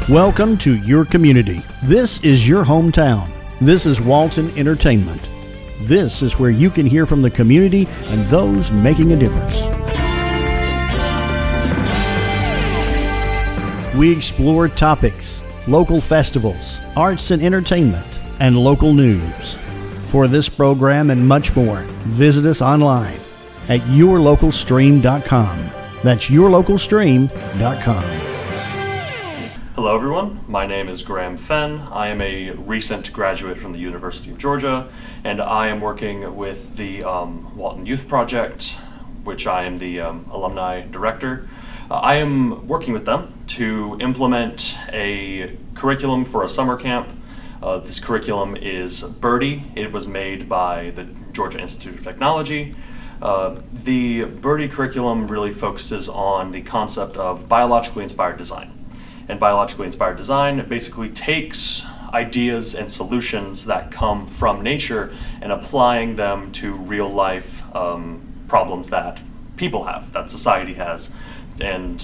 Welcome to your community. This is your hometown. This is Walton Entertainment. This is where you can hear from the community and those making a difference. We explore topics, local festivals, arts and entertainment, and local news. For this program and much more, visit us online at yourlocalstream.com. That's yourlocalstream.com. Hello everyone, my name is Graham Fenn. I am a recent graduate from the University of Georgia, and I am working with the Walton Youth Project, which I am the alumni director. I am working with them to implement a curriculum for a summer camp. This curriculum is Birdie. It was made by the Georgia Institute of Technology. The Birdie curriculum really focuses on the concept of biologically inspired design. And biologically inspired design basically takes ideas and solutions that come from nature and applying them to real life problems that people have, that society has. And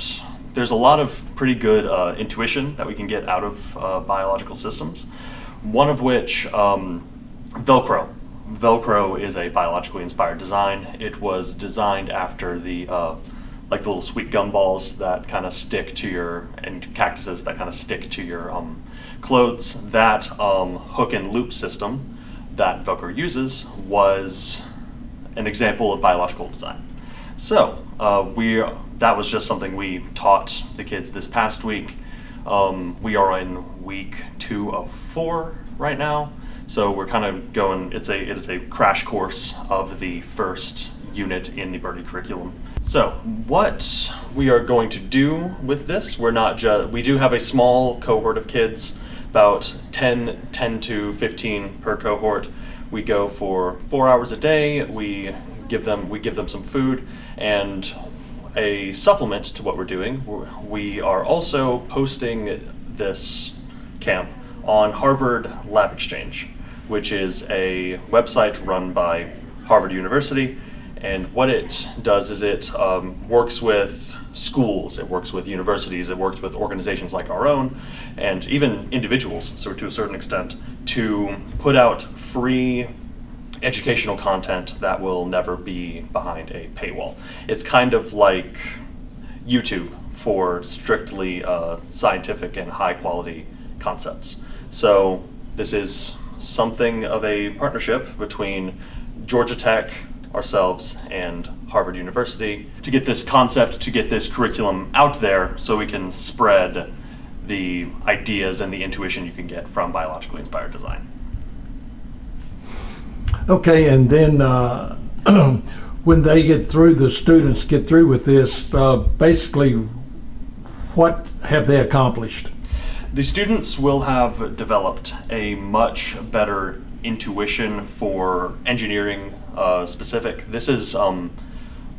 there's a lot of pretty good intuition that we can get out of biological systems. One of which, Velcro. Velcro is a biologically inspired design. It was designed after the like the little sweet gum balls that kind of stick to your, and cactuses that kind of stick to your clothes. That hook and loop system that Velcro uses was an example of biological design. So that was just something we taught the kids this past week. We are in week 2 of 4 right now. So we're kind of going, it is a crash course of the first unit in the Birdie curriculum. So what we are going to do with this, we do have a small cohort of kids, about 10 to 15 per cohort. We go for 4 hours a day. We give them some food and a supplement to what we're doing. We are also posting this camp on Harvard Lab Exchange, which is a website run by Harvard University. And what it does is it works with schools, it works with universities, it works with organizations like our own, and even individuals, so to a certain extent, to put out free educational content that will never be behind a paywall. It's kind of like YouTube for strictly scientific and high quality concepts. So this is something of a partnership between Georgia Tech, ourselves, and Harvard University to get this concept, to get this curriculum out there so we can spread the ideas and the intuition you can get from biologically inspired design. Okay, and then when the students get through with this, basically what have they accomplished? The students will have developed a much better intuition for engineering specific. This is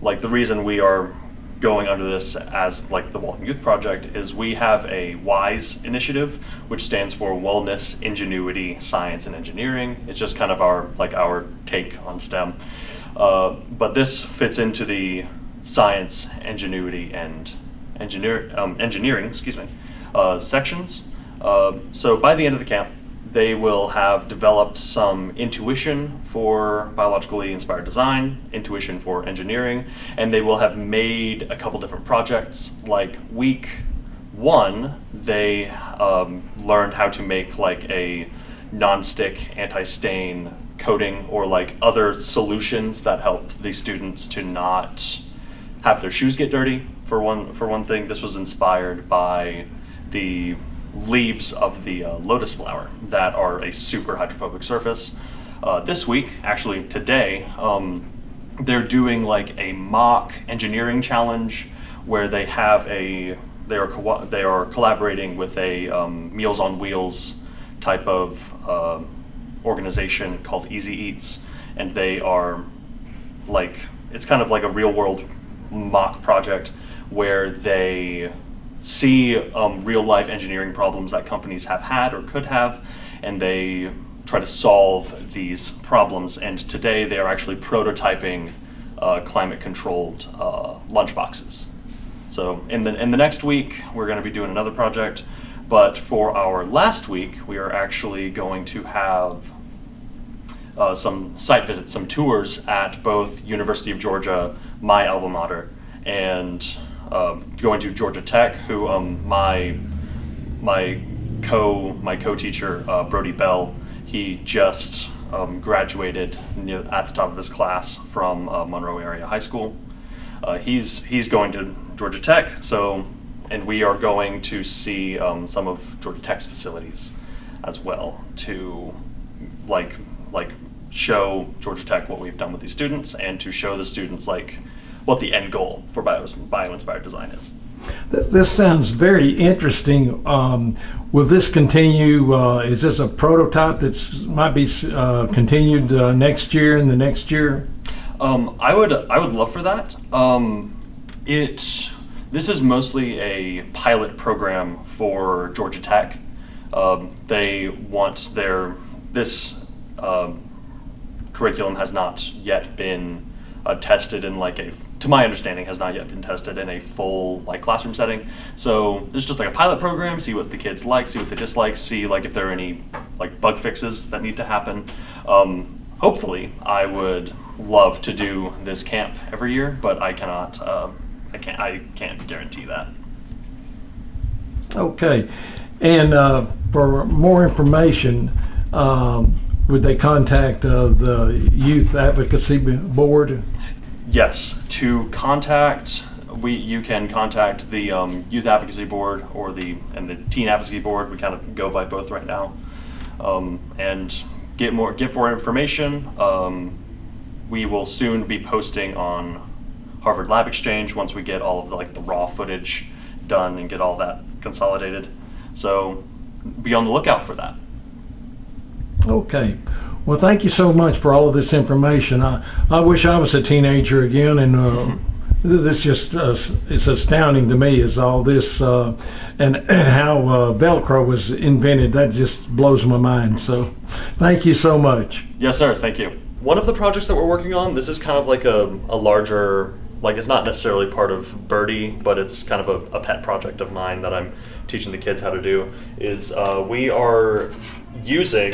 like the reason we are going under this as like the Walton Youth Project is we have a WISE initiative, which stands for Wellness, Ingenuity, Science, and Engineering. It's just kind of our take on STEM. But this fits into the science, ingenuity, and engineering, sections. So by the end of the camp, they will have developed some intuition for biologically inspired design, intuition for engineering, and they will have made a couple different projects. Like week 1, they learned how to make like a non-stick anti-stain coating or like other solutions that help the students to not have their shoes get dirty. For one thing, this was inspired by the leaves of the lotus flower that are a super hydrophobic surface. This week, actually today, they're doing like a mock engineering challenge where they are collaborating with a Meals on Wheels type of organization called Easy Eats, and they are like, it's kind of like a real world mock project where they see real life engineering problems that companies have had or could have, and they try to solve these problems. And today they are actually prototyping climate controlled lunch boxes. So in the next week, we're going to be doing another project. But for our last week, we are actually going to have some site visits, some tours at both University of Georgia, my alma mater, and going to Georgia Tech, who my co-teacher Brody Bell, he just graduated at the top of his class from Monroe Area High School. He's going to Georgia Tech, and we are going to see some of Georgia Tech's facilities as well to like show Georgia Tech what we've done with these students, and to show the students what the end goal for bio-inspired design is. This sounds very interesting. Will this continue? Is this a prototype that might be continued next year and the next year? I would love for that. This is mostly a pilot program for Georgia Tech. They want this curriculum has not yet been tested in to my understanding, has not yet been tested in a full classroom setting. So this is just a pilot program, see what the kids like, see what they dislike, see if there are any bug fixes that need to happen. Hopefully, I would love to do this camp every year, but I cannot. I can't guarantee that. Okay, and for more information, would they contact the Youth Advocacy Board? Yes, to contact, you can contact the Youth Advocacy Board and the Teen Advocacy Board. We kind of go by both right now, and get more information. We will soon be posting on Harvard Lab Exchange once we get all of the raw footage done and get all that consolidated. So be on the lookout for that. Okay. Well, thank you so much for all of this information. I wish I was a teenager again, and this just it's astounding to me is all this and how Velcro was invented. That just blows my mind. So thank you so much. Yes, sir. Thank you. One of the projects that we're working on, this is kind of like a larger, it's not necessarily part of Birdie, but it's kind of a pet project of mine that I'm teaching the kids how to do, is we are using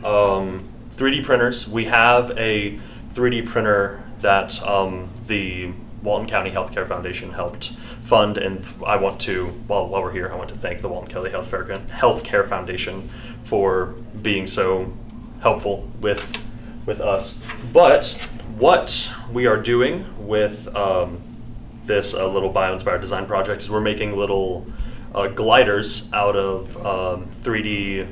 3D printers. We have a 3D printer that the Walton County Healthcare Foundation helped fund, and while we're here, I want to thank the Walton County Healthcare Foundation for being so helpful with us. But what we are doing with this little bio-inspired design project is we're making little gliders out of the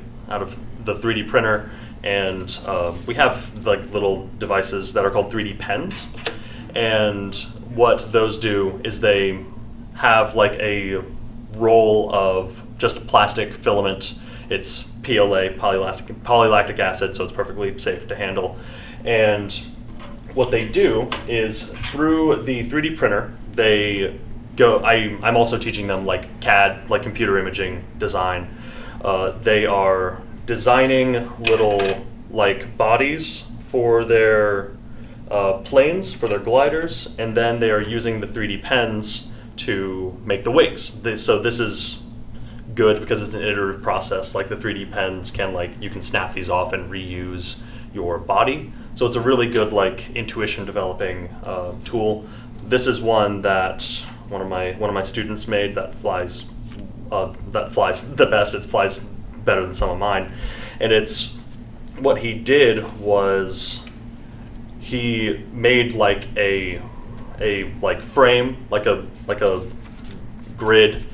3D printer, and we have little devices that are called 3D pens, and what those do is they have a roll of just plastic filament. It's PLA, polylactic acid, so it's perfectly safe to handle. And what they do is through the 3D printer, they go. I'm also teaching them CAD, computer imaging design. They are designing little bodies for their planes, for their gliders, and then they are using the 3D pens to make the wings. So this is good because it's an iterative process. The 3D pens you can snap these off and reuse your body. So it's a really good intuition developing tool. This is one that one of my students made that flies the best. It flies better than some of mine, and what he did was he made a frame, a grid,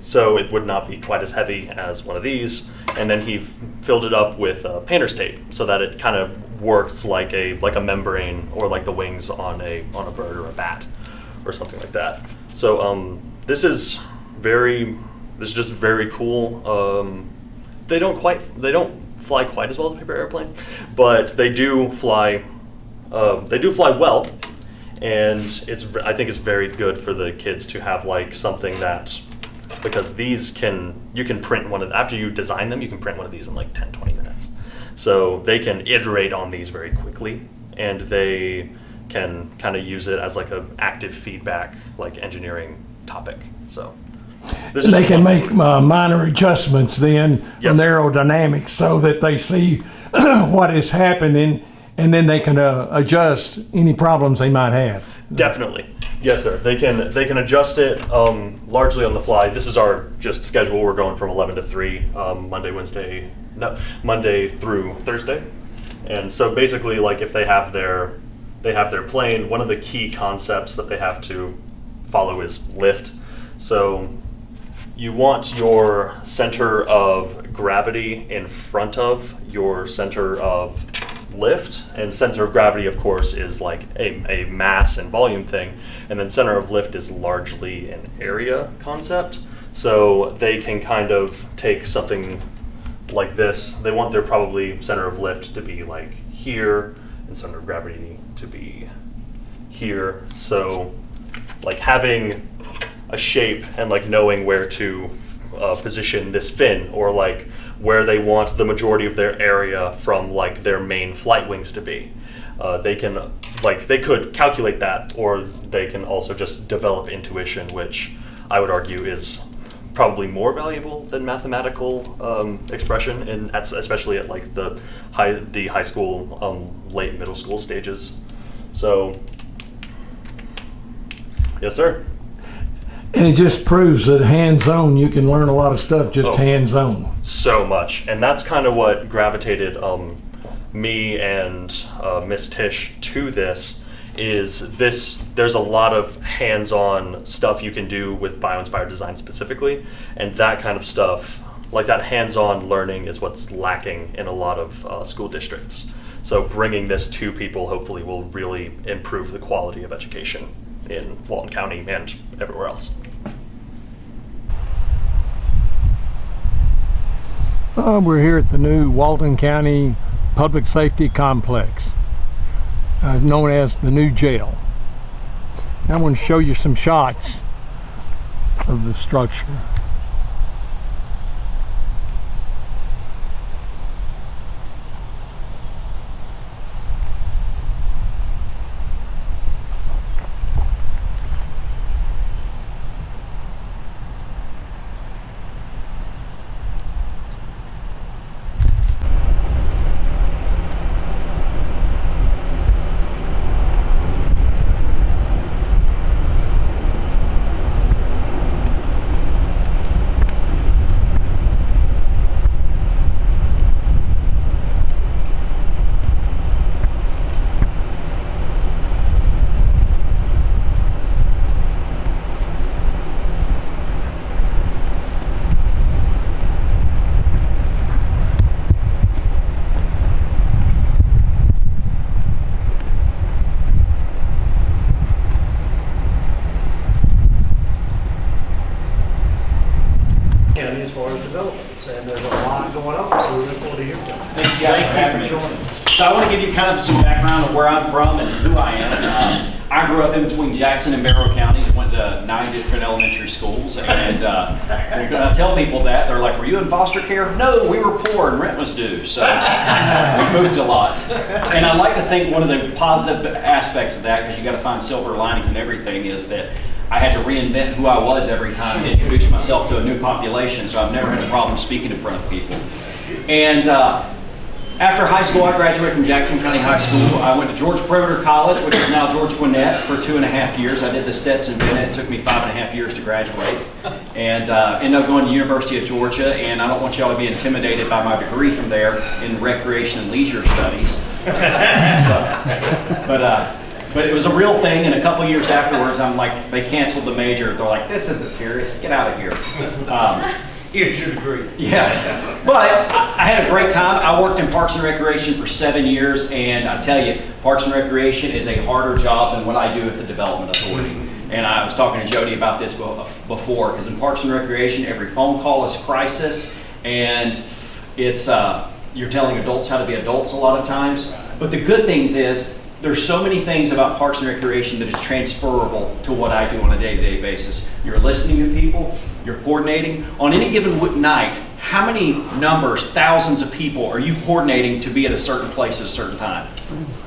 so it would not be quite as heavy as one of these, and then he filled it up with painter's tape so that it kind of works like a membrane, or the wings on a bird or a bat or something like that. So this is just very cool. They don't fly quite as well as a paper airplane, but they do fly well, and I think it's very good for the kids to have something that, because you can print after you design them, you can print one of these in 10-20 minutes. So they can iterate on these very quickly, and they can kind of use it as an active feedback engineering topic. So This is They can one- make minor adjustments then Yes. on the aerodynamics so that they see what is happening, and then they can adjust any problems they might have. Definitely. Yes, sir. They can adjust it largely on the fly. This is our just schedule. We're going from 11 to 3, Monday through Thursday. And so basically, like if they have their plane, one of the key concepts that they have to follow is lift. So you want your center of gravity in front of your center of lift, and center of gravity of course is like a mass and volume thing, and then center of lift is largely an area concept. So they can kind of take something like this. They want their probably center of lift to be like here and center of gravity to be here. So like having a shape and like knowing where to position this fin, or like where they want the majority of their area from like their main flight wings to be. They could calculate that, or they can also just develop intuition, which I would argue is probably more valuable than mathematical expression, and especially at like the high school, late middle school stages. So, yes, sir. And it just proves that hands-on, you can learn a lot of stuff just Oh. hands-on. So much, and that's kind of what gravitated me and Miss Tish to this. There's a lot of hands-on stuff you can do with bio-inspired design specifically, and that kind of stuff, like that hands-on learning, is what's lacking in a lot of school districts. So bringing this to people hopefully will really improve the quality of education in Walton County and everywhere else. We're here at the new Walton County Public Safety Complex, known as the new jail. I want to show you some shots of the structure. County as far as developments, and there's a lot going on, so we look forward to hearing from you. Thank you guys for having me. So I want to give you kind of some background of where I'm from and who I am. I grew up in between Jackson and Barrow counties, went to 9 different elementary schools, and when I tell people that, they're like, were you in foster care? No, we were poor and rent was due, so we moved a lot. And I like to think one of the positive aspects of that, because you got to find silver linings in everything, is that I had to reinvent who I was every time and introduce myself to a new population, so I've never had a problem speaking in front of people. And after high school, I graduated from Jackson County High School. I went to George Perimeter College, which is now George Gwinnett, for 2.5 years. I did the Stetson Bennett. It took me 5.5 years to graduate. And ended up going to University of Georgia, and I don't want y'all to be intimidated by my degree from there in recreation and leisure studies. But it was a real thing, and a couple years afterwards, I'm like, they canceled the major. They're like, this isn't serious, get out of here. Here's your degree. Yeah, but I had a great time. I worked in Parks and Recreation for 7 years, and I tell you, Parks and Recreation is a harder job than what I do at the Development Authority. And I was talking to Jody about this before, because in Parks and Recreation, every phone call is crisis, and it's you're telling adults how to be adults a lot of times. But the good things is, there's so many things about Parks and Recreation that is transferable to what I do on a day-to-day basis. You're listening to people, you're coordinating. On any given night, how many numbers, thousands of people are you coordinating to be at a certain place at a certain time?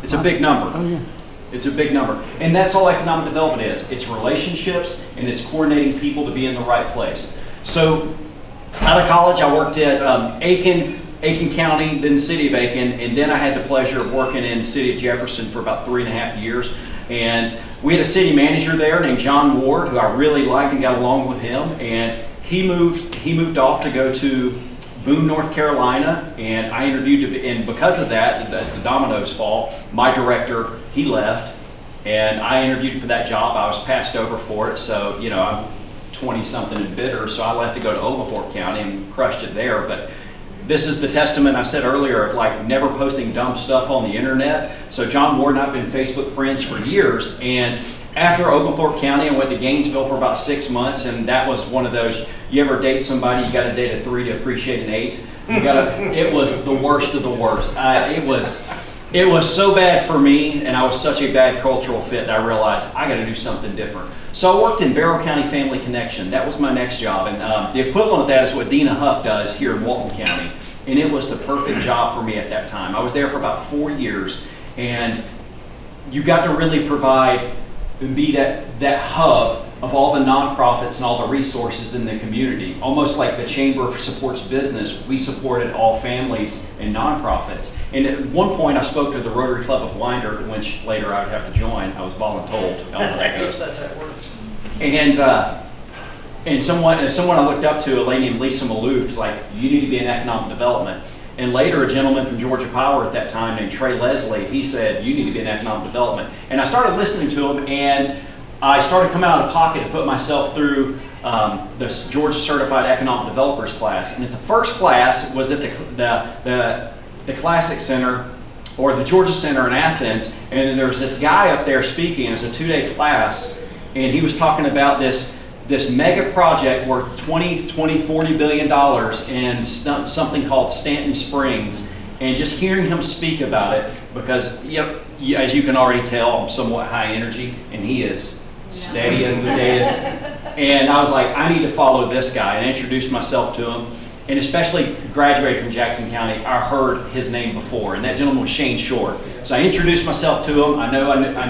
It's a big number. It's a big number. And that's all economic development is. It's relationships and it's coordinating people to be in the right place. So out of college, I worked at Aiken County, then City of Aiken, and then I had the pleasure of working in the City of Jefferson for about 3.5 years. And we had a city manager there named John Ward, who I really liked and got along with him. And he moved off to go to Boone, North Carolina, and I interviewed, and because of that, as the dominoes fall, my director, he left, and I interviewed for that job. I was passed over for it, so, you know, I'm 20-something and bitter, so I left to go to Oglethorpe County and crushed it there. But this is the testament I said earlier of like never posting dumb stuff on the internet. So John Ward and I have been Facebook friends for years, and after Oglethorpe County, I went to Gainesville for about 6 months, and that was one of those, you ever date somebody, you gotta date a 3 to appreciate an 8. It was the worst of the worst. It was so bad for me, and I was such a bad cultural fit that I realized I gotta do something different. So I worked in Barrow County Family Connection. That was my next job, and the equivalent of that is what Dina Huff does here in Walton County, and it was the perfect job for me at that time. I was there for about 4 years, and you got to really provide and be that hub of all the nonprofits and all the resources in the community. Almost like the Chamber supports business, we supported all families and nonprofits. And at one point I spoke to the Rotary Club of Winder, which later I would have to join. I was voluntold. I don't know how that goes. That's how it works. And someone I looked up to, a lady named Lisa Maloof, was like, you need to be in economic development. And later, a gentleman from Georgia Power at that time named Trey Leslie, he said, you need to be in economic development. And I started listening to him, and I started coming out of pocket to put myself through the Georgia Certified Economic Developers class. And at the first class was at the Classic Center, or the Georgia Center in Athens, and there was this guy up there speaking. It was a 2-day class, and he was talking about this mega project worth $40 billion in something called Stanton Springs. And just hearing him speak about it, because as you can already tell, I'm somewhat high energy, and he is steady as the day is. And I was like, I need to follow this guy, and I introduced myself to him. And especially graduated from Jackson County, I heard his name before, and that gentleman was Shane Short. So I introduced myself to him. I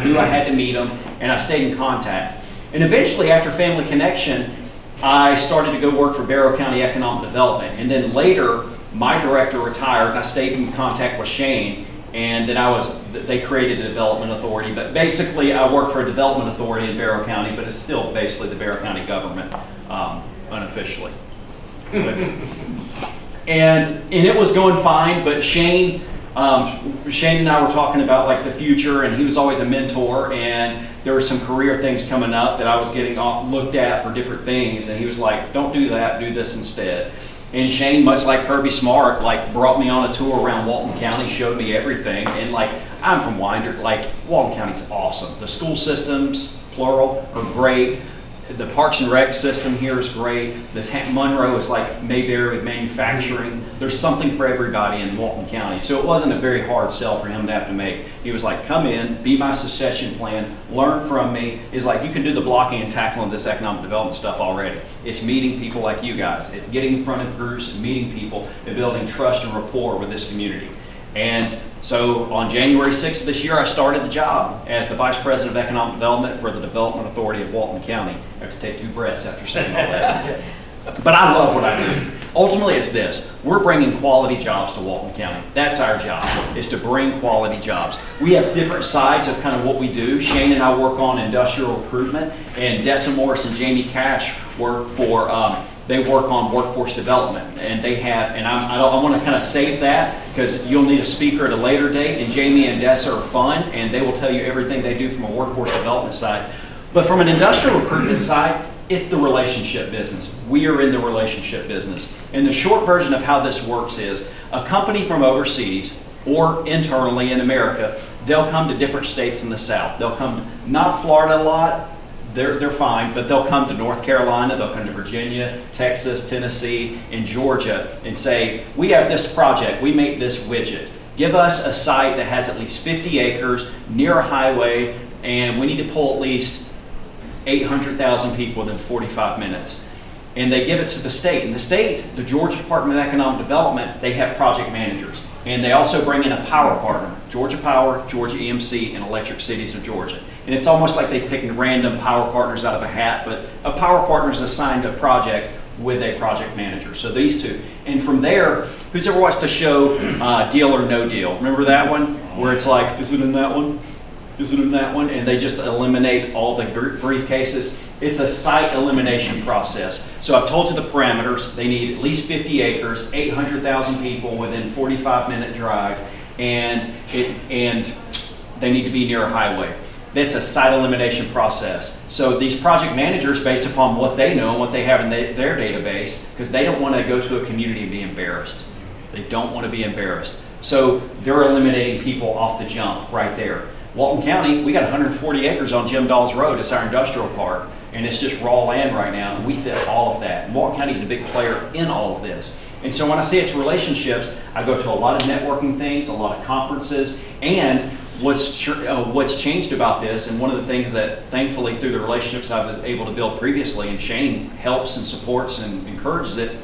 knew I had to meet him, and I stayed in contact. And eventually, after Family Connection, I started to go work for Barrow County Economic Development. And then later, my director retired, and I stayed in contact with Shane. And then they created a development authority. But basically, I work for a development authority in Barrow County, but it's still basically the Barrow County government, unofficially. And it was going fine, but Shane and I were talking about like the future, and he was always a mentor, and there were some career things coming up that I was getting looked at for different things, and he was like, don't do that, do this instead. And Shane, much like Kirby Smart, like brought me on a tour around Walton County, showed me everything, and like I'm from Winder, like Walton County's awesome. The school systems, plural, are great. The Parks and Rec system here is great. Monroe is like Mayberry with manufacturing. There's something for everybody in Walton County. So it wasn't a very hard sell for him to have to make. He was like, come in, be my succession plan, learn from me. He's like, you can do the blocking and tackling of this economic development stuff already. It's meeting people like you guys. It's getting in front of groups and meeting people and building trust and rapport with this community. And so on January 6th of this year, I started the job as the Vice President of Economic Development for the Development Authority of Walton County. I have to take 2 breaths after saying all that. But I love what I do. Ultimately, it's this. We're bringing quality jobs to Walton County. That's our job, is to bring quality jobs. We have different sides of kind of what we do. Shane and I work on industrial recruitment, and Dessa Morris and Jamie Cash work for they work on workforce development, and they have, and I want to kind of save that because you'll need a speaker at a later date, and Jamie and Dessa are fun, and they will tell you everything they do from a workforce development side. But from an industrial recruitment side, it's the relationship business. We are in the relationship business. And the short version of how this works is a company from overseas or internally in America, they'll come to different states in the South. They'll come, not Florida a lot, they're fine, but they'll come to North Carolina, they'll come to Virginia, Texas, Tennessee, and Georgia and say, we have this project, we make this widget. Give us a site that has at least 50 acres near a highway, and we need to pull at least 800,000 people within 45 minutes. And they give it to the state. And the state, the Georgia Department of Economic Development, they have project managers. And they also bring in a power partner, Georgia Power, Georgia EMC, and Electric Cities of Georgia. And it's almost like they pick random power partners out of a hat, but a power partner is assigned a project with a project manager. So these two. And from there, who's ever watched the show Deal or No Deal? Remember that one? Where it's like, is it in that one? Is it in that one? And they just eliminate all the briefcases. It's a site elimination process. So I've told you the parameters. They need at least 50 acres, 800,000 people within 45-minute drive, and they need to be near a highway. That's a site elimination process. So these project managers, based upon what they know and what they have in their database, because they don't want to go to a community and be embarrassed. They don't want to be embarrassed. So they're eliminating people off the jump right there. Walton County, we got 140 acres on Jim Dawes Road. It's our industrial park, and it's just raw land right now, and we fit all of that. And Walton County is a big player in all of this. And so when I say it's relationships, I go to a lot of networking things, a lot of conferences, and what's changed about this, and one of the things that thankfully through the relationships I've been able to build previously, and Shane helps and supports and encourages it,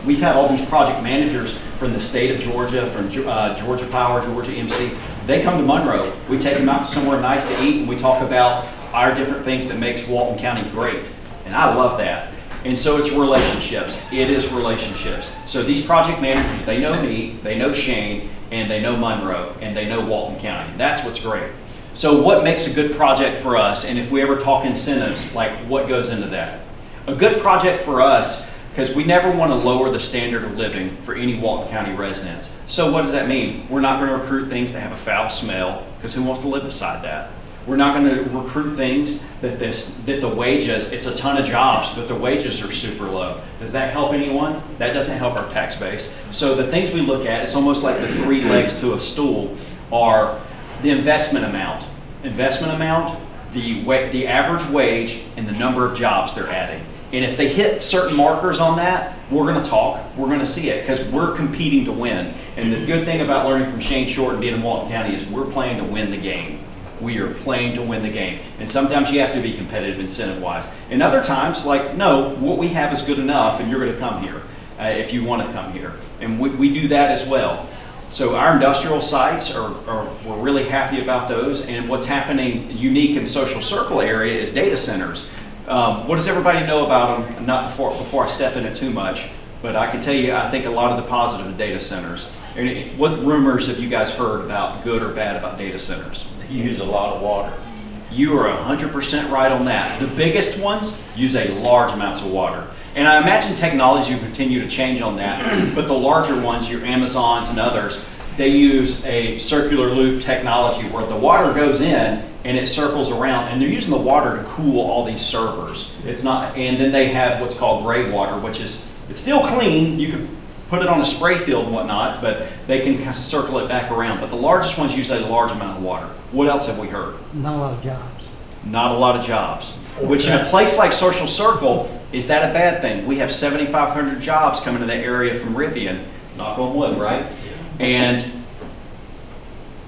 we've had all these project managers from the state of Georgia, from Georgia Power, Georgia EMC. They come to Monroe. We take them out to somewhere nice to eat, and we talk about our different things that makes Walton County great. And I love that. And so it's relationships. It is relationships. So these project managers, they know me, they know Shane, and they know Monroe, and they know Walton County. That's what's great. So what makes a good project for us? And if we ever talk incentives, like what goes into that? A good project for us, because we never want to lower the standard of living for any Walton County residents. So what does that mean? We're not going to recruit things that have a foul smell, because who wants to live beside that? We're not going to recruit things that the wages, it's a ton of jobs, but the wages are super low. Does that help anyone? That doesn't help our tax base. So the things we look at, it's almost like the three legs to a stool, are the investment amount. Investment amount, the average wage, and the number of jobs they're adding. And if they hit certain markers on that, we're going to talk, we're going to see it, because we're competing to win. And the good thing about learning from Shane Short and being in Walton County is we're playing to win the game. We are playing to win the game. And sometimes you have to be competitive incentive-wise. And other times, like, no, what we have is good enough, and you're going to come here if you want to come here. And we do that as well. So our industrial sites we're really happy about those. And what's happening unique in social circle area is data centers. What does everybody know about them? Not before I step in it too much, but I can tell you, I think a lot of the positive of data centers. And what rumors have you guys heard about, good or bad, about data centers? You use a lot of water. You are 100% right on that. The biggest ones use a large amounts of water. And I imagine technology will continue to change on that, but the larger ones, your Amazons and others, they use a circular loop technology where the water goes in and it circles around, and they're using the water to cool all these servers. It's not, and then they have what's called gray water, which is, it's still clean. You could put it on a spray field and whatnot, but they can kind of circle it back around. But the largest ones use a large amount of water. What else have we heard? Not a lot of jobs. Not a lot of jobs. Which in a place like Social Circle, is that a bad thing? We have 7,500 jobs coming to that area from Rivian, knock on wood, right? And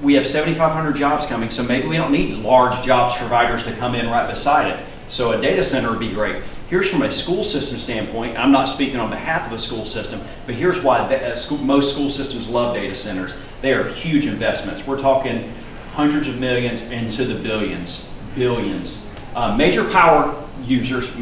we have 7,500 jobs coming, so maybe we don't need large jobs providers to come in right beside it. So a data center would be great. Here's from a school system standpoint, I'm not speaking on behalf of a school system, but here's why most school systems love data centers. They are huge investments. We're talking hundreds of millions into the billions. Major power users,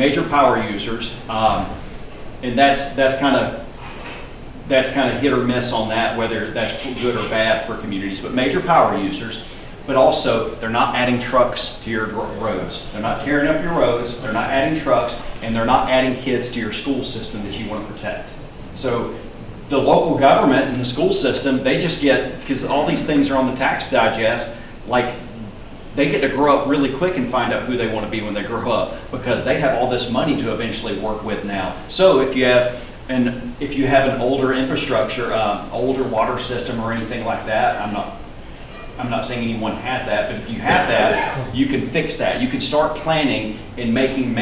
and that's kind of hit or miss on that, whether that's good or bad for communities, but major power users. But also, they're not adding trucks to your roads. They're not tearing up your roads, they're not adding trucks, and they're not adding kids to your school system that you want to protect. So the local government and the school system, they just get, because all these things are on the tax digest, like they get to grow up really quick and find out who they want to be when they grow up, because they have all this money to eventually work with now. So if you have an older infrastructure, older water system or anything like that, I'm not saying anyone has that, but if you have that, you can fix that. You can start planning and making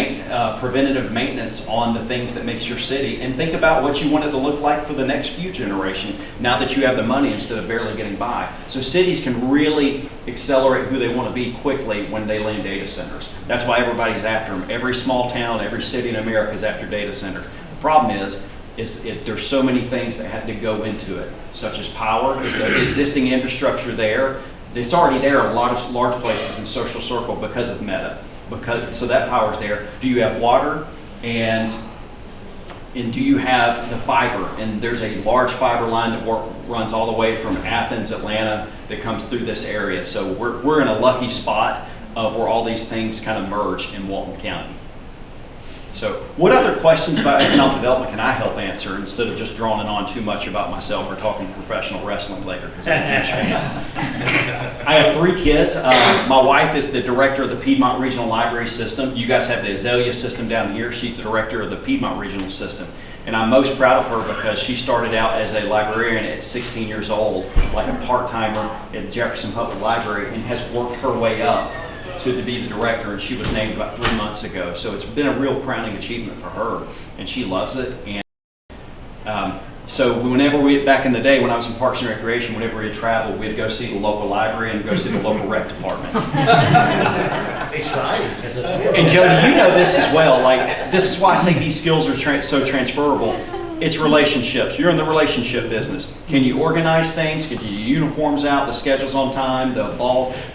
preventative maintenance on the things that makes your city, and think about what you want it to look like for the next few generations now that you have the money instead of barely getting by. So cities can really accelerate who they want to be quickly when they land data centers. That's why everybody's after them. Every small town, every city in America is after data centers. The problem is there's so many things that have to go into it, such as power. Is the existing infrastructure there? It's already there in a lot of large places in Social Circle because of Meta. So that power's there. Do you have water? And do you have the fiber? And there's a large fiber line that runs all the way from Athens, Atlanta, that comes through this area. So we're in a lucky spot of where all these things kind of merge in Walton County. So what other questions about economic development can I help answer instead of just droning on too much about myself or talking professional wrestling later? Because I'm a huge fan. I have 3 kids. My wife is the director of the Piedmont Regional Library System. You guys have the Azalea system down here. She's the director of the Piedmont Regional System. And I'm most proud of her because she started out as a librarian at 16 years old, like a part-timer at Jefferson Public Library, and has worked her way up to be the director, and she was named about 3 months ago. So it's been a real crowning achievement for her, and she loves it. And so whenever back in the day when I was in Parks and Recreation, whenever we'd travel, we'd go see the local library and go see the local rec department. Exciting. And Jody, you know this as well. Like, this is why I say these skills are so transferable. It's relationships. You're in the relationship business. Can you organize things? Get your uniforms out, the schedule's on time, the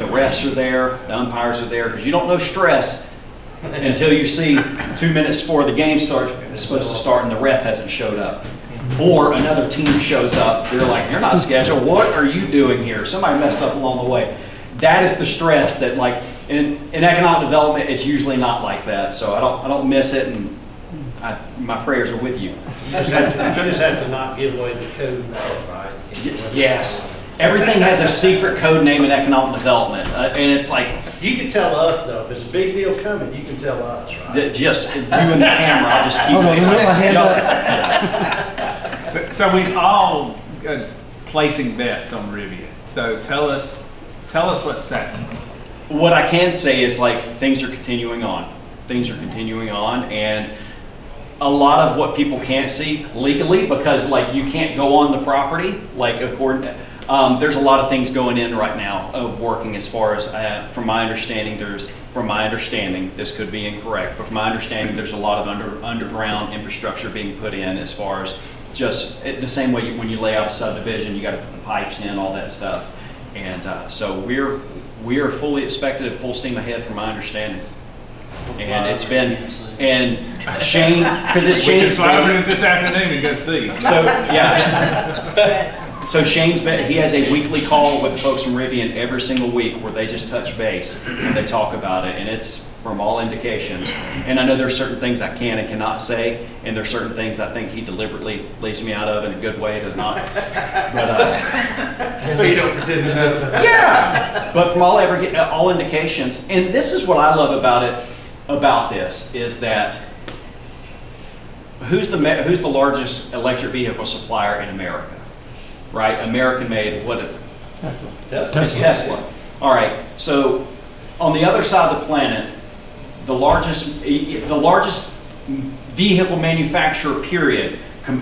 refs are there, the umpires are there, because you don't know stress until you see 2 minutes before the game is supposed to start and the ref hasn't showed up. Or another team shows up, they're like, you're not scheduled, what are you doing here? Somebody messed up along the way. That is the stress that, like, in economic development, it's usually not like that. So I don't miss it, and my prayers are with you. You just have to not give away the code, right? Yes. Everything has a secret code name in economic development. And it's like, You can tell us, though. If it's a big deal coming, you can tell us, right? just you and the camera, I'll just keep it. So we've all placing bets on Rivian. So tell us what's happening. What I can say is, like, things are continuing on. Things are continuing on, and a lot of what people can't see legally, because, like, you can't go on the property, like, according to, there's a lot of things going in right now of working as far as, from my understanding, this could be incorrect, but from my understanding, there's a lot of underground infrastructure being put in as far as just the same way when you lay out a subdivision, you got to put the pipes in, all that stuff. And so we are fully expected at full steam ahead from my understanding. And it's been, and Shane, because it's Shane's. We can fly in this afternoon and go see. So, yeah. So Shane's he has a weekly call with the folks from Rivian every single week where they just touch base and they talk about it, and it's from all indications. And I know there's certain things I can and cannot say, and there's certain things I think he deliberately leaves me out of in a good way to not. But so you don't pretend to know. yeah. But from all indications, and this is what I love about this is that who's the largest electric vehicle supplier in America? Right, American made. What? Tesla. It's Tesla. All right. So on the other side of the planet, the largest vehicle manufacturer, period,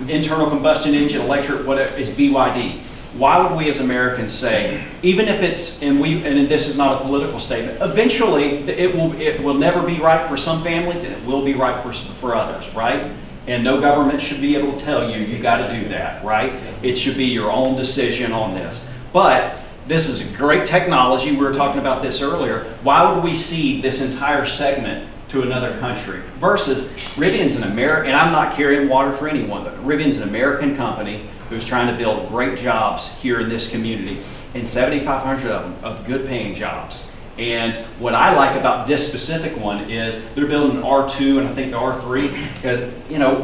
internal combustion engine, electric, whatever, is BYD. Why would we as Americans say, even if it's, and this is not a political statement, eventually it will never be right for some families, and it will be right for others, right? And no government should be able to tell you, you got to do that, right? It should be your own decision on this. But this is a great technology. We were talking about this earlier. Why would we cede this entire segment to another country versus Rivian's an American, and I'm not carrying water for anyone, but Rivian's an American company who's trying to build great jobs here in this community, and 7,500 of them of good paying jobs. And what I like about this specific one is they're building an R2 and I think the R3, because, you know,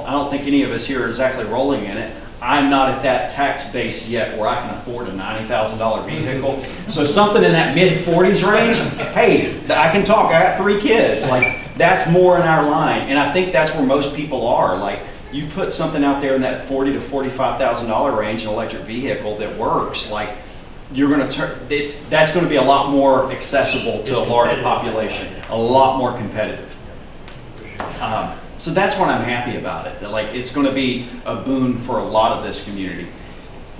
I don't think any of us here are exactly rolling in it. I'm not at that tax base yet where I can afford a $90,000 vehicle. So something in that mid-40s range, hey, I can talk. I got 3 kids. Like, that's more in our line. And I think that's where most people are. Like, you put something out there in that $40,000 to $45,000 range, an electric vehicle that works, like, you're going to that's going to be a lot more accessible to a large population, a lot more competitive. So that's what I'm happy about it. Like, it's going to be a boon for a lot of this community.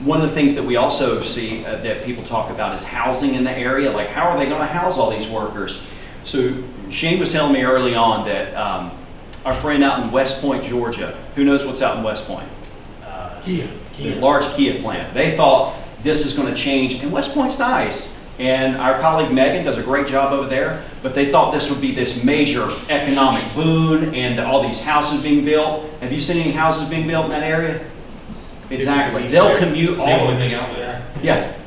One of the things that we also see that people talk about is housing in the area. Like, how are they going to house all these workers? So Shane was telling me early on that our friend out in West Point, Georgia. Who knows what's out in West Point? Kia. The large Kia plant. They thought this is going to change, and West Point's nice. And our colleague Megan does a great job over there, but they thought this would be this major economic boon and all these houses being built. Have you seen any houses being built in that area? Exactly. They'll commute all the way out there.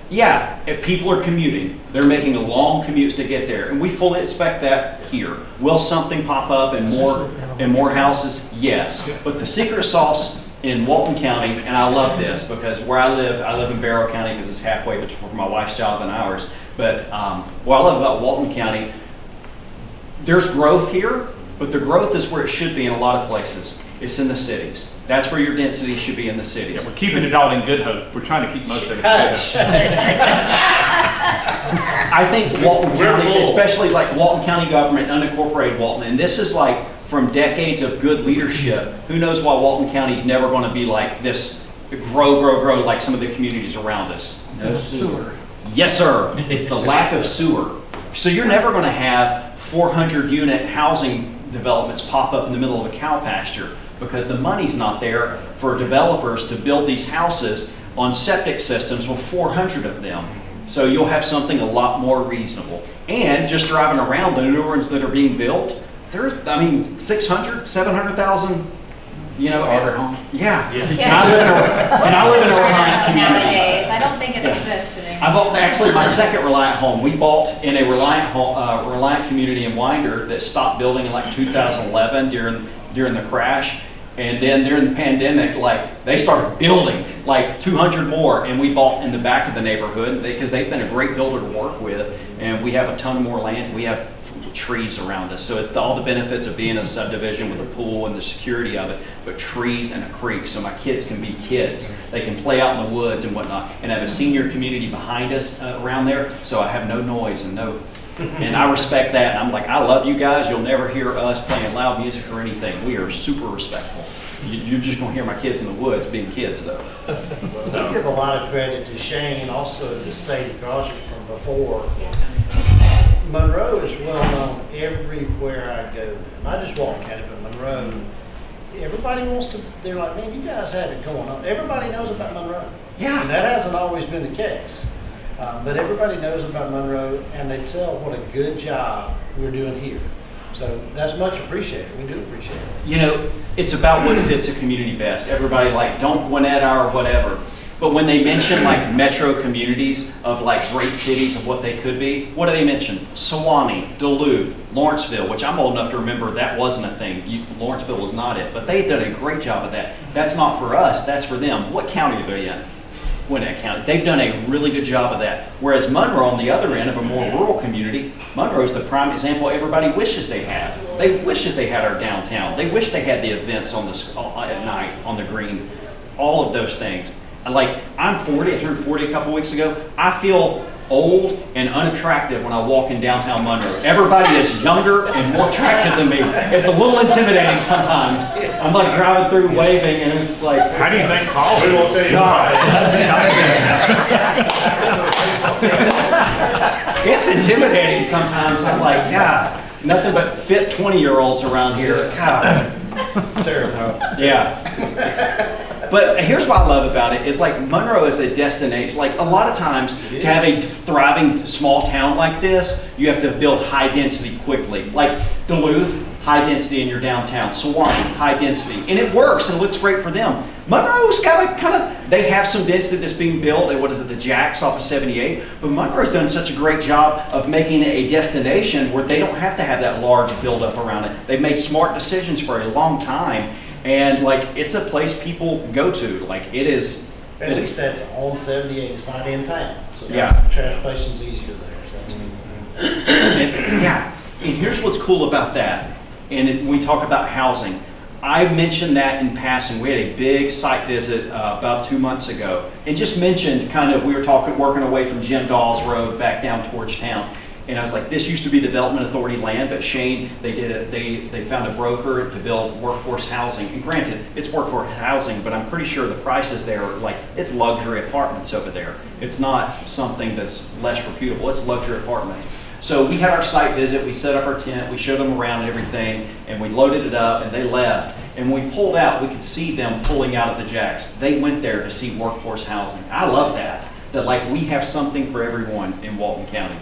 Yeah. If people are commuting, they're making long commutes to get there, and we fully expect that here. Will something pop up and more houses? Yes. But the secret sauce in Walton County, and I love this because where I live in Barrow County because it's halfway between my wife's job and ours. But what I love about Walton County, there's growth here, but the growth is where it should be in a lot of places. It's in the cities. That's where your density should be, in the cities. Yeah, we're keeping it all in Good Hope. We're trying to keep most of it in Good Hope. I think Walton County, especially like Walton County government, unincorporated Walton, and this is like from decades of good leadership. Who knows why Walton County is never going to be like this, grow like some of the communities around us. No sewer. Yes, sir. It's the lack of sewer. So you're never going to have 400 unit housing developments pop up in the middle of a cow pasture because the money's not there for developers to build these houses on septic systems with 400 of them. So you'll have something a lot more reasonable. And just driving around the new ones that are being built, there's, 600, 700,000, starter home. Yeah. Yeah. And I live in a Reliant community. Nowadays, I don't think it exists anymore. I bought actually my second Reliant home. We bought in a Reliant community in Winder that stopped building in like 2011 during the crash. And then during the pandemic, like they started building like 200 more, and we bought in the back of the neighborhood because they've been a great builder to work with, and we have a ton more land. We have trees around us, so it's all the benefits of being a subdivision with a pool and the security of it, but trees and a creek, so my kids can be kids. They can play out in the woods and whatnot, and have a senior community behind us around there, so I have no noise and and I respect that. And I'm like, I love you guys. You'll never hear us playing loud music or anything. We are super respectful. You're just going to hear my kids in the woods being kids, though. So. We give a lot of credit to Shane, also to say the project from before. Monroe is well known everywhere I go. Not just Walton County, but Monroe. Everybody wants to, they're like, man, you guys have it going on. Everybody knows about Monroe. Yeah. And that hasn't always been the case. But everybody knows about Monroe, and they tell what a good job we're doing here. So that's much appreciated. We do appreciate it. It's about what fits a community best. Everybody don't Gwinnett or whatever. But when they mention like metro communities of like great cities of what they could be, what do they mention? Sewanee, Duluth, Lawrenceville, which I'm old enough to remember that wasn't a thing. Lawrenceville was not it. But they've done a great job of that. That's not for us, that's for them. What county are they in? Gwinnett County. They've done a really good job of that. Whereas Monroe, on the other end of a more rural community, Monroe's the prime example everybody wishes they had. They wishes they had our downtown. They wish they had the events at night on the green. All of those things. I'm 40, I turned 40 a couple weeks ago. I feel old and unattractive when I walk in downtown Monroe. Everybody is younger and more attractive than me. It's a little intimidating sometimes. I'm like driving through waving, and it's like, How do you think Paul? We won't tell you. it's intimidating sometimes. I'm like, God, nothing but fit 20-year-olds around here. God. Terrible. Yeah. But here's what I love about it is like Monroe is a destination. Like a lot of times to have a thriving small town like this, you have to build high density quickly. Like Duluth, high density in your downtown. Sewanee, high density. And it works and it looks great for them. Monroe's got they have some density that's being built at the Jacks off of 78, but Monroe's done such a great job of making it a destination where they don't have to have that large buildup around it. They've made smart decisions for a long time, and it's a place people go to. It is. At least that's on 78, it's not in town. So Yeah. transportation's easier there. So that's And here's what's cool about that. And when we talk about housing, I mentioned that in passing. We had a big site visit about 2 months ago, and just mentioned we were working away from Jim Dawes Road back down towards town. And I was like, this used to be Development Authority land, but Shane, they found a broker to build workforce housing. And granted, it's workforce housing, but I'm pretty sure the prices there are it's luxury apartments over there. It's not something that's less reputable, it's luxury apartments. So we had our site visit, we set up our tent, we showed them around and everything, and we loaded it up and they left. And when we pulled out, we could see them pulling out of the jacks. They went there to see workforce housing. I love that like we have something for everyone in Walton County.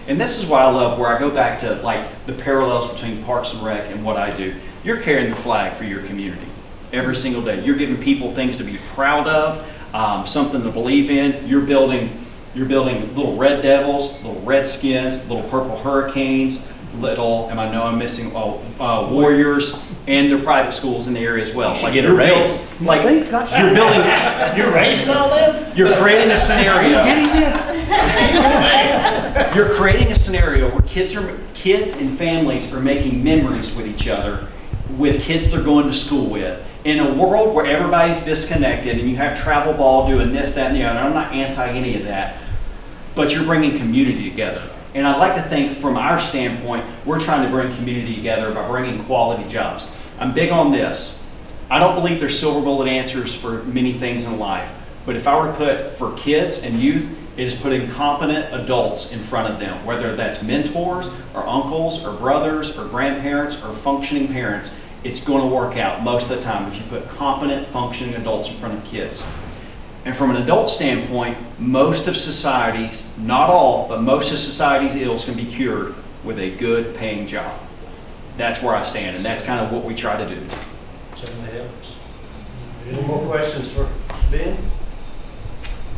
And this is why I love where I go back to like the parallels between Parks and Rec and what I do. You're carrying the flag for your community every single day. You're giving people things to be proud of, something to believe in. You're building little Red Devils, little Redskins, little Purple Hurricanes, little, I'm missing, Warriors, and their private schools in the area as well. Like get a raise. Like you're building, You're raising all them? you're creating a scenario. You're creating a scenario where kids and families are making memories with each other, with kids they're going to school with. In a world where everybody's disconnected and you have travel ball doing this, that, and the other, I'm not anti any of that, but you're bringing community together. And I'd like to think from our standpoint, we're trying to bring community together by bringing quality jobs. I'm big on this. I don't believe there's silver bullet answers for many things in life, but if I were to put for kids and youth, it is putting competent adults in front of them, whether that's mentors or uncles or brothers or grandparents or functioning parents. It's going to work out most of the time if you put competent, functioning adults in front of kids. And from an adult standpoint, most of society's, not all, but most of society's ills can be cured with a good paying job. That's where I stand, and that's kind of what we try to do. Certainly helps. Any more questions for Ben?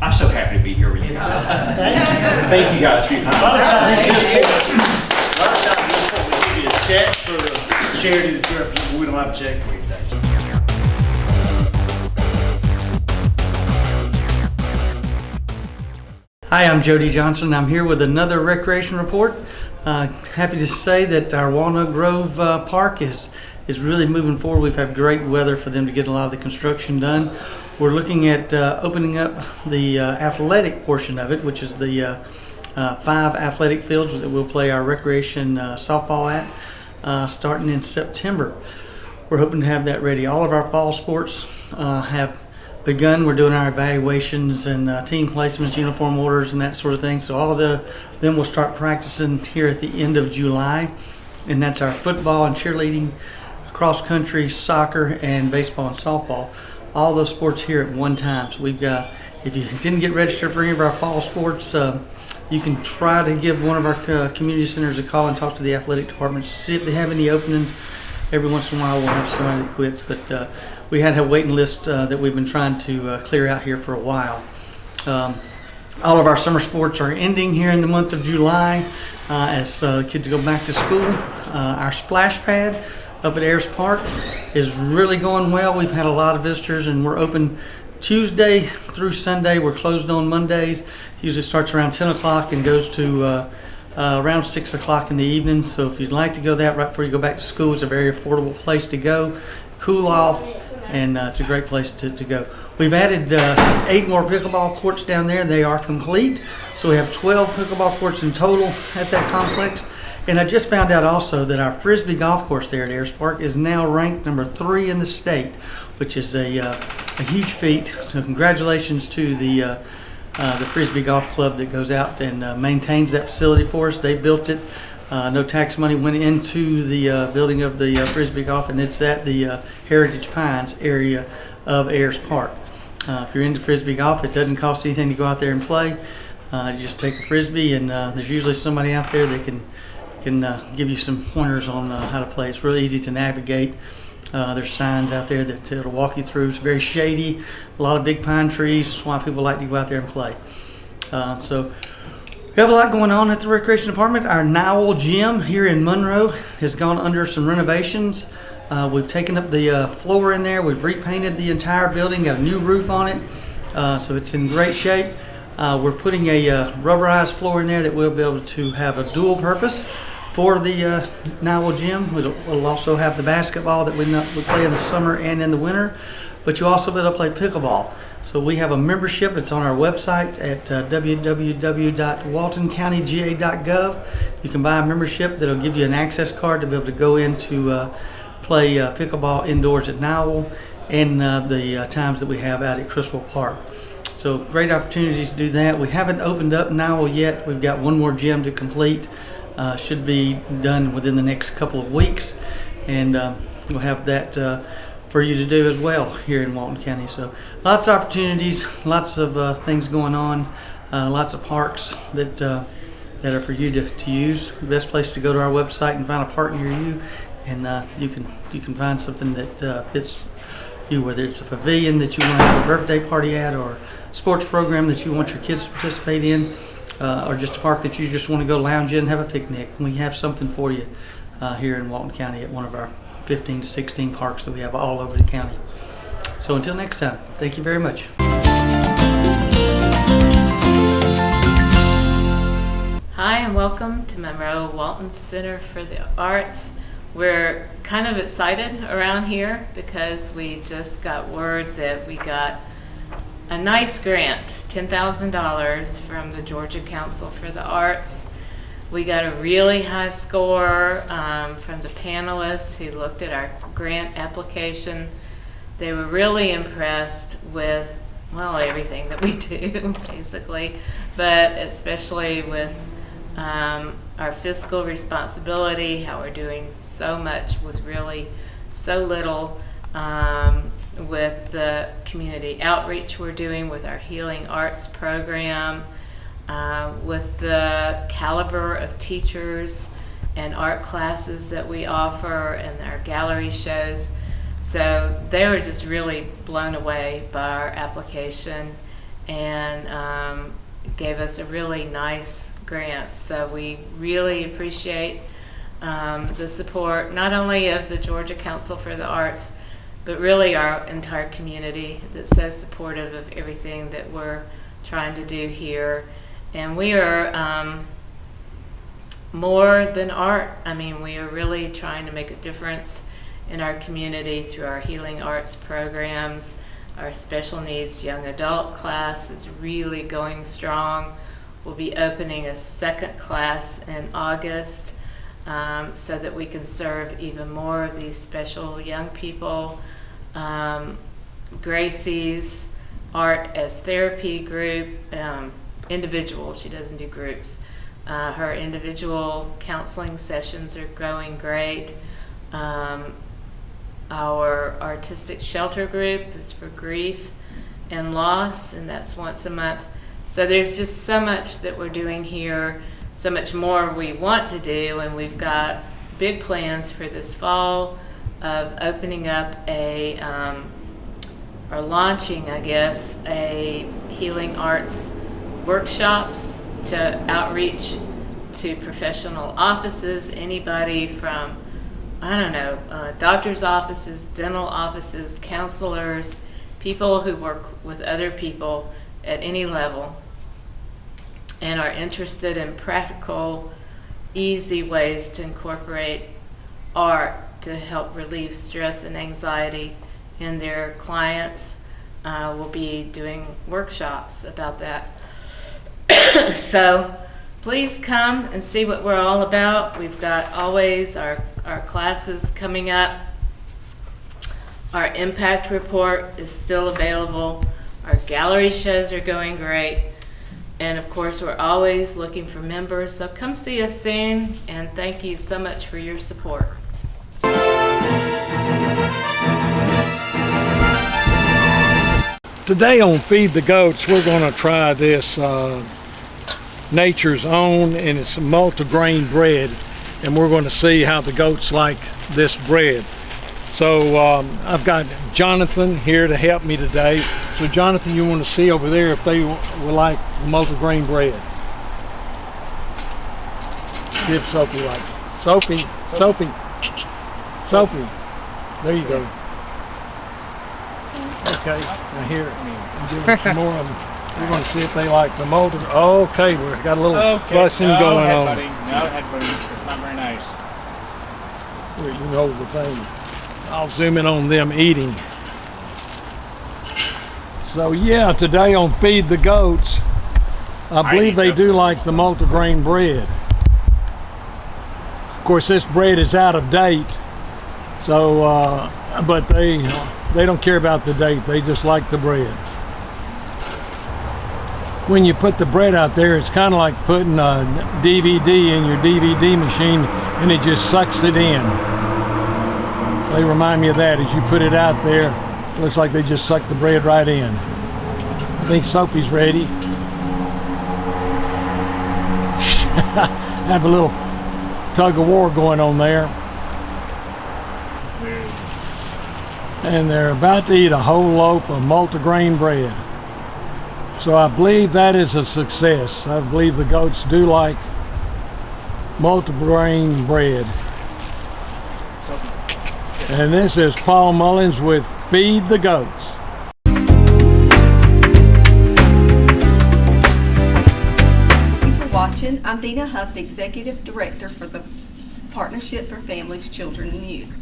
I'm so happy to be here with you guys. Thank you guys for your A lot of time. times we give you a check for the charity that you represent, but we don't have a check for you today. Hi, I'm Jody Johnson. I'm here with another recreation report. Happy to say that our Walnut Grove Park is really moving forward. We've had great weather for them to get a lot of the construction done. We're looking at opening up the athletic portion of it, which is the 5 athletic fields that we'll play our recreation softball at starting in September. We're hoping to have that ready. All of our fall sports have begun. We're doing our evaluations and team placements, uniform orders, and that sort of thing. So all of them will start practicing here at the end of July, and that's our football and cheerleading, cross country, soccer, and baseball and softball. All those sports here at one time. So we've got, if you didn't get registered for any of our fall sports, you can try to give one of our community centers a call and talk to the athletic department, see if they have any openings. Every once in a while we'll have somebody that quits, but we had a waiting list that we've been trying to clear out here for a while. All of our summer sports are ending here in the month of July as the kids go back to school. Our splash pad up at Ayers Park is really going well. We've had a lot of visitors, and we're open Tuesday through Sunday. We're closed on Mondays. Usually starts around 10 o'clock and goes to around 6 o'clock in the evening. So if you'd like to go that right before you go back to school, it's a very affordable place to go, cool off, and it's a great place to go. We've added 8 more pickleball courts down there. They are complete. So we have 12 pickleball courts in total at that complex. And I just found out also that our Frisbee golf course there at Ayers Park is now ranked number 3 in the state, which is a huge feat. So congratulations to the Frisbee Golf Club that goes out and maintains that facility for us. They built it. No tax money went into the building of the Frisbee Golf, and it's at the Heritage Pines area of Ayers Park. If you're into Frisbee Golf, it doesn't cost anything to go out there and play. You just take a Frisbee, and there's usually somebody out there that can give you some pointers on how to play. It's really easy to navigate. There's signs out there that it'll walk you through. It's very shady, a lot of big pine trees. That's why people like to go out there and play. So we have a lot going on at the Recreation Department. Our Nowell Gym here in Monroe has gone under some renovations. We've taken up the floor in there. We've repainted the entire building, got a new roof on it. So it's in great shape. We're putting a rubberized floor in there that we'll be able to have a dual purpose for the Nowell Gym. We'll also have the basketball that we play in the summer and in the winter, but you'll also be able to play pickleball. So we have a membership. It's on our website at www.waltoncountyga.gov. You can buy a membership that'll give you an access card to be able to go in to play pickleball indoors at Nowell and the times that we have out at Criswell Park. So great opportunities to do that. We haven't opened up Nowell yet. We've got one more gym to complete. should be done within the next couple of weeks, and we'll have that for you to do as well here in Walton County. So lots of opportunities, lots of things going on, lots of parks that are for you to use. The best place to go to our website and find a park near you, and you can find something that fits you, whether it's a pavilion that you want to have a birthday party at, or a sports program that you want your kids to participate in, or just a park that you just want to go lounge in and have a picnic. We have something for you here in Walton County at one of our 15 to 16 parks that we have all over the county. So until next time, thank you very much. Hi, and welcome to Monroe Walton Center for the Arts. We're kind of excited around here because we just got word that we got a nice grant, $10,000 from the Georgia Council for the Arts. We got a really high score from the panelists who looked at our grant application. They were really impressed with, well, everything that we do, basically, but especially with our fiscal responsibility, how we're doing so much with really so little, with the community outreach we're doing with our Healing Arts program, with the caliber of teachers and art classes that we offer and our gallery shows. So they were just really blown away by our application and gave us a really nice grant. So we really appreciate the support, not only of the Georgia Council for the Arts, but really our entire community that's so supportive of everything that we're trying to do here. And we are more than art. I mean, we are really trying to make a difference in our community through our Healing Arts programs. Our special needs young adult class is really going strong. We'll be opening a second class in August so that we can serve even more of these special young people. Gracie's Art as Therapy group, individual, she doesn't do groups. Her individual counseling sessions are going great. Our artistic shelter group is for grief and loss, and that's once a month. So there's just so much that we're doing here, so much more we want to do, and we've got big plans for this fall of opening up or launching, I guess, a Healing Arts workshops to outreach to professional offices, anybody from, I don't know, doctor's offices, dental offices, counselors, people who work with other people at any level and are interested in practical, easy ways to incorporate art to help relieve stress and anxiety in their clients. We'll be doing workshops about that. So please come and see what we're all about. We've got always our classes coming up. Our impact report is still available. Our gallery shows are going great. And of course, we're always looking for members. So come see us soon, and thank you so much for your support. Today on Feed the Goats, we're going to try this Nature's Own, and it's a multigrain bread, and we're going to see how the goats like this bread. So I've got Jonathan here to help me today. So Jonathan, you want to see over there if they will like multigrain bread. See if Sophie likes it. Sophie. There you go. Okay, now here, I'm giving some more of them. We're going to see if they like the multi. Okay, we've got a little fussing going on. Buddy. No head, buddy. It's not very nice. Here, you can hold the thing. I'll zoom in on them eating. So yeah, today on Feed the Goats, I believe they do like the multigrain bread. Of course, this bread is out of date, so but they don't care about the date. They just like the bread. when you put the bread out there, it's kind of like putting a DVD in your DVD machine and it just sucks it in. They remind me of that. As you put it out there, it looks like they just suck the bread right in. I think Sophie's ready. Have a little tug of war going on there. And they're about to eat a whole loaf of multigrain bread. So I believe that is a success. I believe the goats do like multigrain bread. And this is Paul Mullins with Feed the Goats. Thank you for watching. I'm Dina Huff, the Executive Director for the Partnership for Families, Children, and Youth.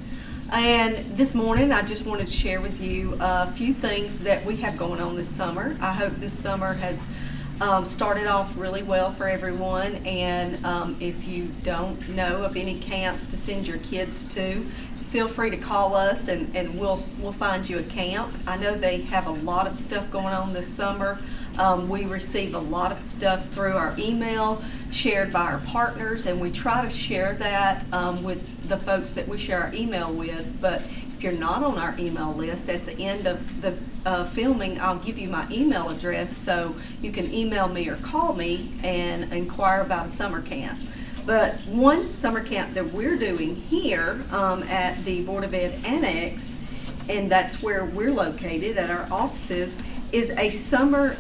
And this morning I just wanted to share with you a few things that we have going on this summer. I hope this summer has started off really well for everyone, and if you don't know of any camps to send your kids to, feel free to call us and we'll find you a camp. I know they have a lot of stuff going on this summer. We receive a lot of stuff through our email shared by our partners, and we try to share that with the folks that we share our email with. But if you're not on our email list, at the end of the filming, I'll give you my email address so you can email me or call me and inquire about a summer camp. But one summer camp that we're doing here at the Board of Ed Annex, and that's where we're located at our offices, is a summer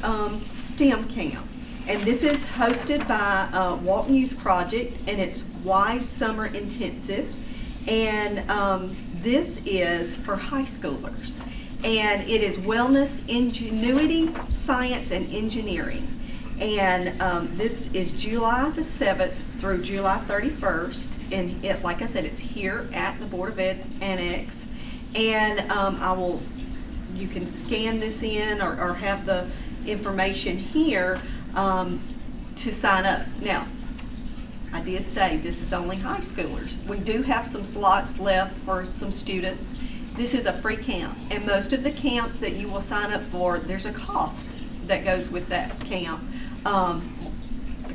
STEM camp. And this is hosted by Walton Youth Project, and it's Wise Summer Intensive. And this is for high schoolers. And it is wellness, ingenuity, science, and engineering. And this is July the 7th through July 31st. And it, like I said, it's here at the Board of Ed Annex. And you can scan this in or have the information here to sign up. Now, I did say this is only high schoolers. We do have some slots left for some students. This is a free camp, and most of the camps that you will sign up for, there's a cost that goes with that camp. The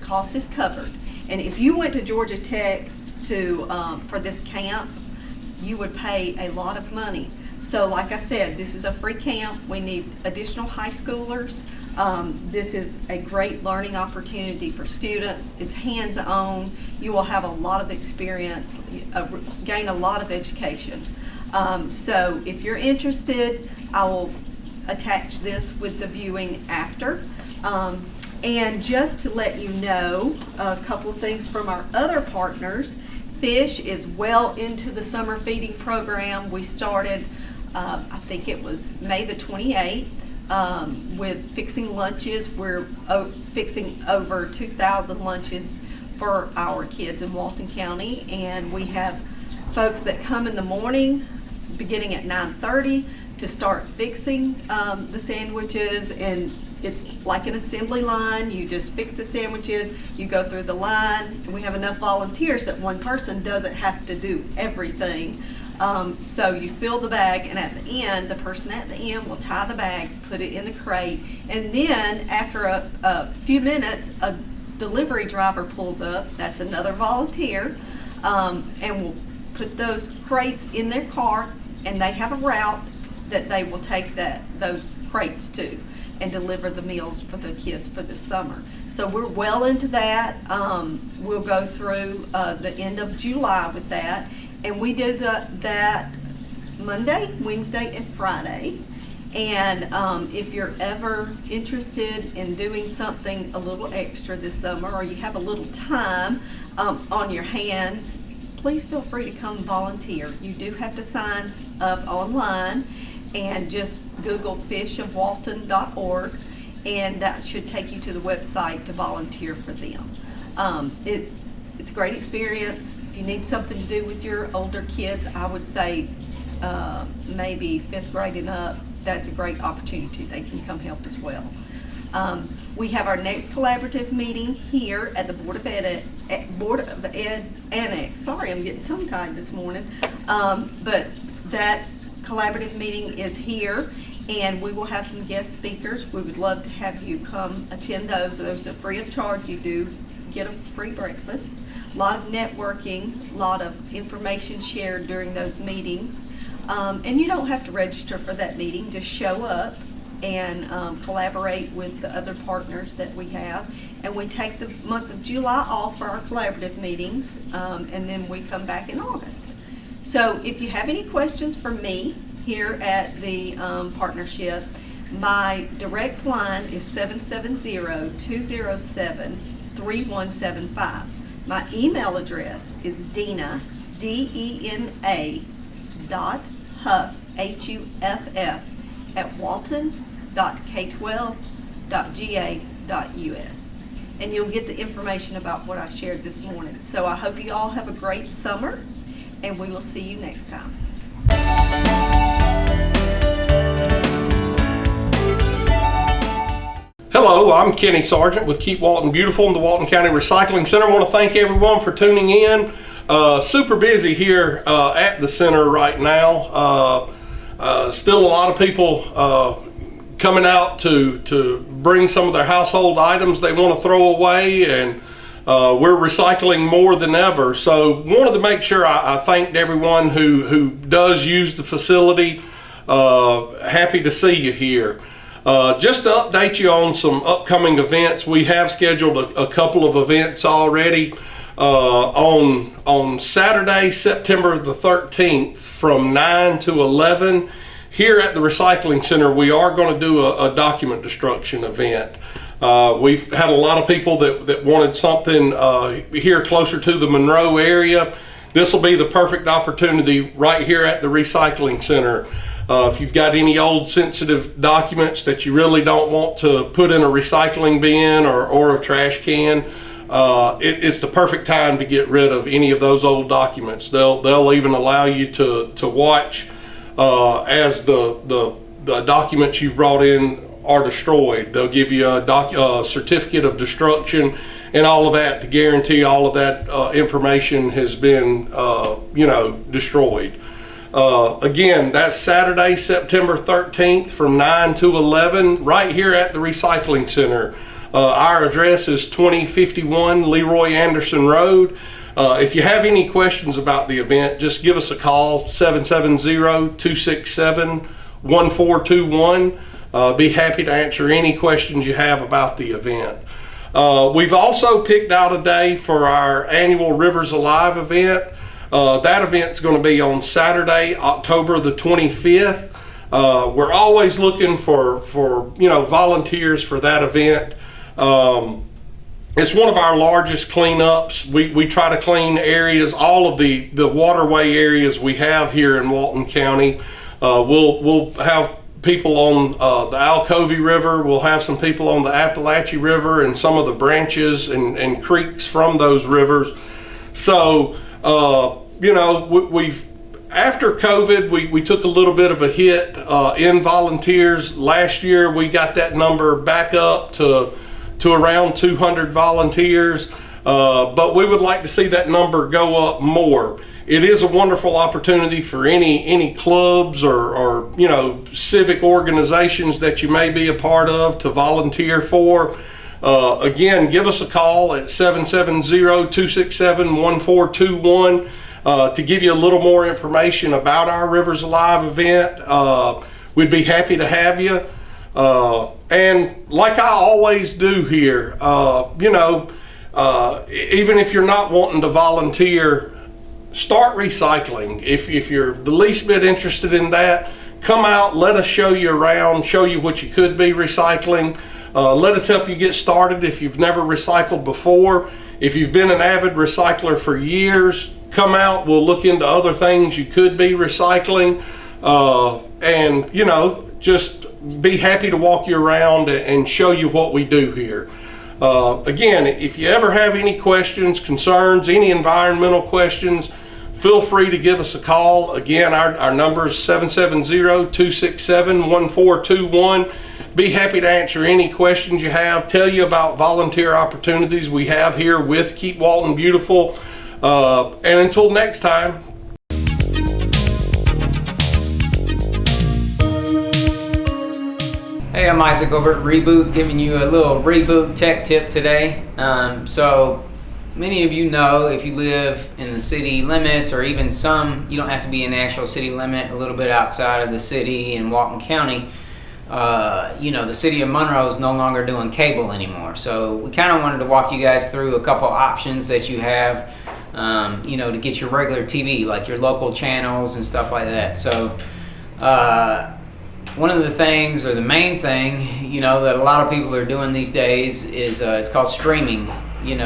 cost is covered. And if you went to Georgia Tech for this camp, you would pay a lot of money. So like I said, this is a free camp. We need additional high schoolers. This is a great learning opportunity for students. It's hands-on. You will have a lot of experience, gain a lot of education. So if you're interested, I will attach this with the viewing after. And just to let you know, a couple of things from our other partners. Fish is well into the summer feeding program. We started, I think it was May the 28th. With fixing lunches. We're fixing over 2,000 lunches for our kids in Walton County, and we have folks that come in the morning beginning at 9:30 to start fixing the sandwiches, and it's like an assembly line. You just fix the sandwiches, you go through the line, and we have enough volunteers that one person doesn't have to do everything. So you fill the bag, and at the end, the person at the end will tie the bag, put it in the crate, and then after a few minutes, a delivery driver pulls up. That's another volunteer, and will put those crates in their car, and they have a route that they will take those crates to and deliver the meals for the kids for the summer. So we're well into that. We'll go through the end of July with that. And we do that Monday, Wednesday, and Friday. And if you're ever interested in doing something a little extra this summer, or you have a little time on your hands, please feel free to come volunteer. You do have to sign up online and just Google fishofwalton.org, and that should take you to the website to volunteer for them. It's a great experience. If you need something to do with your older kids, I would say maybe 5th grade and up, that's a great opportunity. They can come help as well. We have our next collaborative meeting here at the Board of Ed Annex. Sorry, I'm getting tongue-tied this morning. But that collaborative meeting is here, and we will have some guest speakers. We would love to have you come attend those. Those are free of charge. You do get a free breakfast. A lot of networking, a lot of information shared during those meetings. And you don't have to register for that meeting. Just show up and collaborate with the other partners that we have. And we take the month of July off for our collaborative meetings, and then we come back in August. So if you have any questions for me here at the partnership, my direct line is 770-207-3175. My email address is Dena, D-E-N-A, Huff, H-U-F-F, at walton.k12.ga.us. And you'll get the information about what I shared this morning. So I hope you all have a great summer, and we will see you next time. Hello, I'm Kenny Sargent with Keep Walton Beautiful and the Walton County Recycling Center. I want to thank everyone for tuning in. Super busy here at the center right now. Still a lot of people coming out to bring some of their household items they want to throw away, and we're recycling more than ever. So wanted to make sure I thanked everyone who does use the facility. Happy to see you here. Just to update you on some upcoming events, we have scheduled a couple of events already. On Saturday, September the 13th, from 9 to 11, here at the Recycling Center, we are going to do a document destruction event. We've had a lot of people that wanted something here closer to the Monroe area. This will be the perfect opportunity right here at the Recycling Center. If you've got any old sensitive documents that you really don't want to put in a recycling bin or a trash can, it's the perfect time to get rid of any of those old documents. They'll even allow you to watch as the documents you've brought in are destroyed. They'll give you a certificate of destruction and all of that to guarantee all of that information has been destroyed. Again, that's Saturday, September 13th from 9 to 11 right here at the Recycling Center. Our address is 2051 Leroy Anderson Road. If you have any questions about the event, just give us a call, 770-267-1421. Be happy to answer any questions you have about the event. We've also picked out a day for our annual Rivers Alive event. That event's going to be on Saturday, October the 25th. We're always looking for volunteers for that event. It's one of our largest cleanups. We try to clean areas, all of the waterway areas we have here in Walton County. We'll have people on the Alcovey River. We'll have some people on the Appalachia River and some of the branches and creeks from those rivers. So, we've after COVID, we took a little bit of a hit in volunteers. Last year, we got that number back up to around 200 volunteers, but we would like to see that number go up more. It is a wonderful opportunity for any clubs or civic organizations that you may be a part of to volunteer for. Again, give us a call at 770-267-1421 to give you a little more information about our Rivers Alive event. We'd be happy to have you. And like I always do here, even if you're not wanting to volunteer, start recycling. If you're the least bit interested in that, come out, let us show you around, show you what you could be recycling. Let us help you get started if you've never recycled before. If you've been an avid recycler for years, come out, we'll look into other things you could be recycling. And just be happy to walk you around and show you what we do here. Again, if you ever have any questions, concerns, any environmental questions, feel free to give us a call. Again, our number is 770-267-1421. Be happy to answer any questions you have, tell you about volunteer opportunities we have here with Keep Walton Beautiful. And until next time, Hey, I'm Isaac over at Reboot, giving you a little Reboot tech tip today. So many of you know, if you live in the city limits, or even some, you don't have to be in the actual city limit, a little bit outside of the city in Walton County, the city of Monroe is no longer doing cable anymore. So we kind of wanted to walk you guys through a couple options that you have, to get your regular TV, like your local channels and stuff like that. So one of the things, or the main thing, that a lot of people are doing these days is it's called streaming.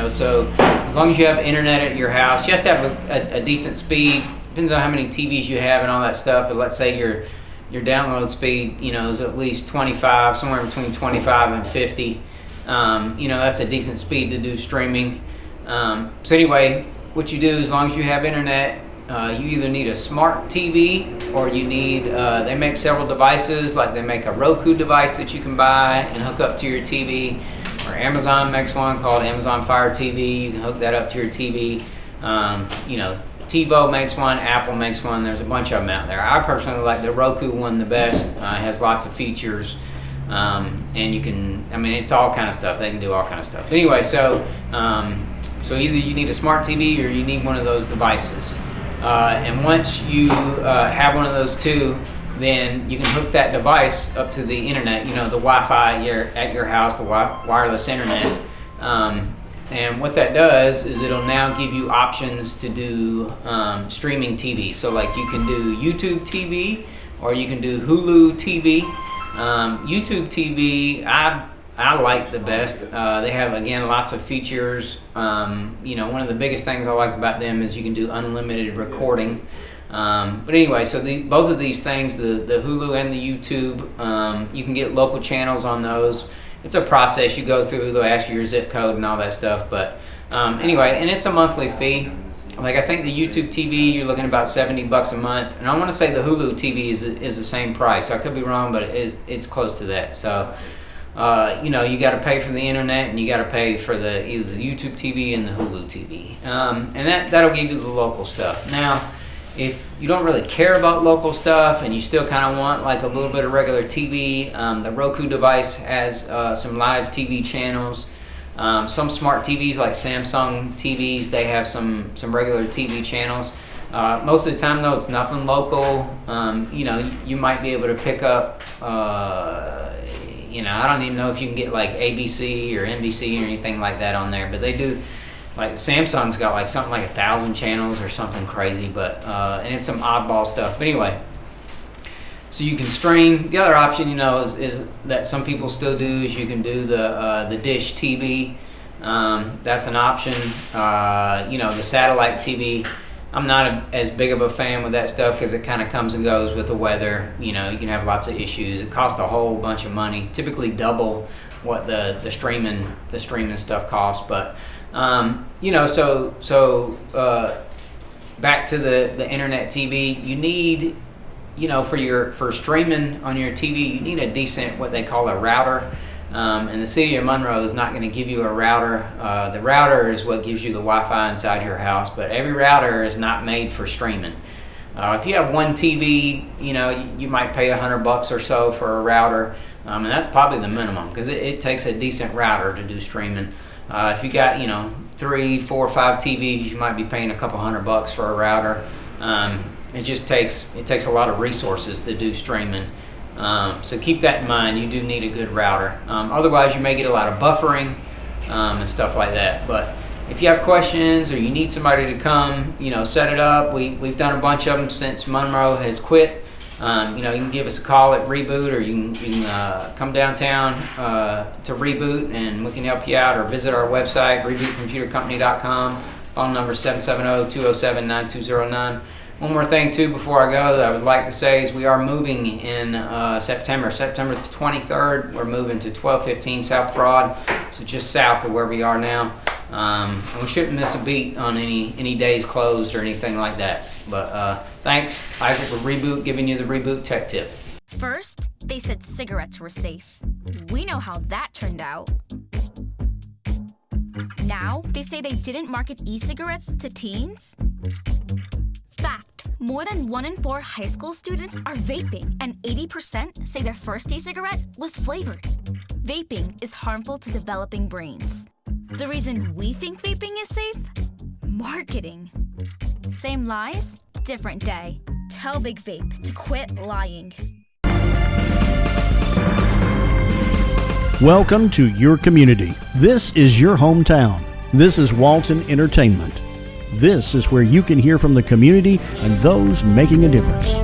So as long as you have internet at your house, you have to have a decent speed. Depends on how many TVs you have and all that stuff. But let's say your download speed, is at least 25, somewhere between 25 and 50. That's a decent speed to do streaming. So anyway, what you do, as long as you have internet, you either need a smart TV, or you need, they make several devices, like they make a Roku device that you can buy and hook up to your TV, or Amazon makes one called Amazon Fire TV. You can hook that up to your TV. TiVo makes one, Apple makes one, there's a bunch of them out there. I personally like the Roku one the best. It has lots of features, and you can, it's all kind of stuff. They can do all kind of stuff. Anyway, so either you need a smart TV or you need one of those devices. And once you have one of those two, then you can hook that device up to the internet, the Wi-Fi at your house, the wireless internet. And what that does is it'll now give you options to do streaming TV. So like you can do YouTube TV, or you can do Hulu TV. YouTube TV, I like the best. They have, again, lots of features. One of the biggest things I like about them is you can do unlimited recording. But anyway, so both of these things, the Hulu and the YouTube, you can get local channels on those. It's a process you go through. They'll ask you your zip code and all that stuff. But anyway, and it's a monthly fee. Like, I think the YouTube TV, you're looking at about $70 a month. And I want to say the Hulu TV is the same price. I could be wrong, but it's close to that. So you got to pay for the internet, and you got to pay for either the YouTube TV and the Hulu TV, and that'll give you the local stuff. Now, if you don't really care about local stuff and you still kind of want like a little bit of regular TV, the Roku device has some live TV channels. Some smart TVs like Samsung TVs, they have some regular TV channels. Most of the time though, it's nothing local. You might be able to pick up I don't even know if you can get like ABC or NBC or anything like that on there, but they do. Like Samsung's got like something like 1,000 channels or something crazy, but and it's some oddball stuff. But anyway, so you can stream. The other option, is that some people still do, is you can do the dish TV. That's an option. The satellite TV, I'm not as big of a fan with that stuff because it kind of comes and goes with the weather. You can have lots of issues. It costs a whole bunch of money, typically double what the streaming stuff costs. But back to the internet TV, you need, for streaming on your TV, you need a decent, what they call a router. And the city of Monroe is not going to give you a router. The router is what gives you the Wi-Fi inside your house, but every router is not made for streaming. If you have one TV, you might pay $100 or so for a router, and that's probably the minimum because it takes a decent router to do streaming. If you got 3, 4, 5 TVs, you might be paying a couple $100 for a router. It takes a lot of resources to do streaming. So keep that in mind. You do need a good router. Otherwise, you may get a lot of buffering and stuff like that. But if you have questions or you need somebody to come, set it up. We've done a bunch of them since Monroe has quit. You can give us a call at Reboot, or you can come downtown to Reboot, and we can help you out, or visit our website, rebootcomputercompany.com. Phone number 770-207-9209. One more thing too before I go that I would like to say is we are moving in September the 23rd. We're moving to 1215 South Broad, so just south of where we are now. And we shouldn't miss a beat on any days closed or anything like that. But thanks, Isaac with Reboot, giving you the Reboot tech tip. First, they said cigarettes were safe. We know how that turned out. Now, they say they didn't market e-cigarettes to teens. Fact, More than 1 in 4 high school students are vaping, and 80% say their first e-cigarette was flavored. Vaping is harmful to developing brains. The reason we think vaping is safe? Marketing. Same lies, different day. Tell Big Vape to quit lying. Welcome to your community. This is your hometown. This is Walton Entertainment. This is where you can hear from the community and those making a difference.